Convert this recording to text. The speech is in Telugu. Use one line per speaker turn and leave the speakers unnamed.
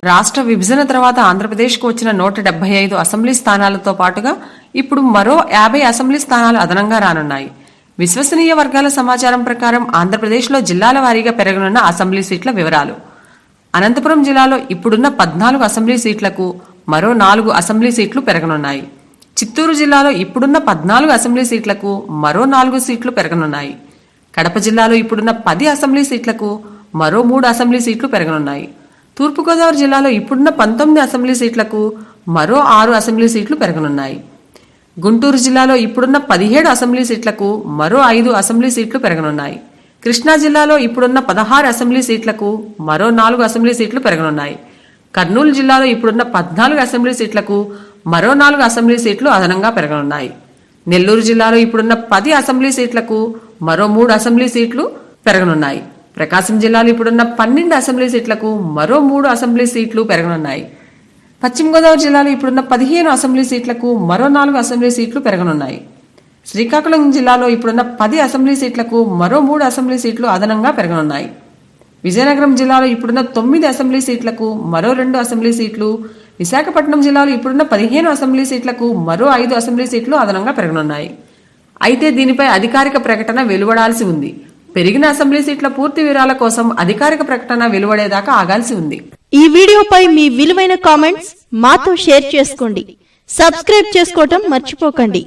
రాష్ట్ర విభజన తర్వాత ఆంధ్రప్రదేశ్కు వచ్చిన 175 అసెంబ్లీ స్థానాలతో పాటుగా ఇప్పుడు మరో 50 అసెంబ్లీ స్థానాలు అదనంగా రానున్నాయి. విశ్వసనీయ వర్గాల సమాచారం ప్రకారం ఆంధ్రప్రదేశ్లో జిల్లాల వారీగా పెరగనున్న అసెంబ్లీ సీట్ల వివరాలు. అనంతపురం జిల్లాలో ఇప్పుడున్న 14 అసెంబ్లీ సీట్లకు మరో 4 అసెంబ్లీ సీట్లు పెరగనున్నాయి. చిత్తూరు జిల్లాలో ఇప్పుడున్న 14 అసెంబ్లీ సీట్లకు మరో 4 సీట్లు పెరగనున్నాయి. కడప జిల్లాలో ఇప్పుడున్న 10 అసెంబ్లీ సీట్లకు మరో 3 అసెంబ్లీ సీట్లు పెరగనున్నాయి. తూర్పుగోదావరి జిల్లాలో ఇప్పుడున్న 19 అసెంబ్లీ సీట్లకు మరో 6 అసెంబ్లీ సీట్లు పెరగనున్నాయి. గుంటూరు జిల్లాలో ఇప్పుడున్న 17 అసెంబ్లీ సీట్లకు మరో 5 అసెంబ్లీ సీట్లు పెరగనున్నాయి. కృష్ణా జిల్లాలో ఇప్పుడున్న 16 అసెంబ్లీ సీట్లకు మరో 4 అసెంబ్లీ సీట్లు పెరగనున్నాయి. కర్నూలు జిల్లాలో ఇప్పుడున్న 14 అసెంబ్లీ సీట్లకు మరో 4 అసెంబ్లీ సీట్లు అదనంగా పెరగనున్నాయి. నెల్లూరు జిల్లాలో ఇప్పుడున్న 10 అసెంబ్లీ సీట్లకు మరో 3 అసెంబ్లీ సీట్లు పెరగనున్నాయి. ప్రకాశం జిల్లాలో ఇప్పుడున్న 12 అసెంబ్లీ సీట్లకు మరో 3 అసెంబ్లీ సీట్లు పెరగనున్నాయి. పశ్చిమ గోదావరి జిల్లాలో ఇప్పుడున్న 15 అసెంబ్లీ సీట్లకు మరో 4 అసెంబ్లీ సీట్లు పెరగనున్నాయి. శ్రీకాకుళం జిల్లాలో ఇప్పుడున్న 10 అసెంబ్లీ సీట్లకు మరో 3 అసెంబ్లీ సీట్లు అదనంగా పెరగనున్నాయి. విజయనగరం జిల్లాలో ఇప్పుడున్న 9 అసెంబ్లీ సీట్లకు మరో 2 అసెంబ్లీ సీట్లు, విశాఖపట్నం జిల్లాలో ఇప్పుడున్న 15 అసెంబ్లీ సీట్లకు మరో 5 అసెంబ్లీ సీట్లు అదనంగా పెరగనున్నాయి. అయితే దీనిపై అధికారిక ప్రకటన వెలువడాల్సి ఉంది. పెరిగిన అసెంబ్లీ సీట్ల పూర్తి వివరాల కోసం అధికారిక ప్రకటన వెలువడేదాకా ఆగాల్సి ఉంది.
ఈ వీడియోపై మీ విలువైన కామెంట్స్ మాతో షేర్ చేసుకోండి. సబ్స్క్రైబ్ చేసుకోవటం మర్చిపోకండి.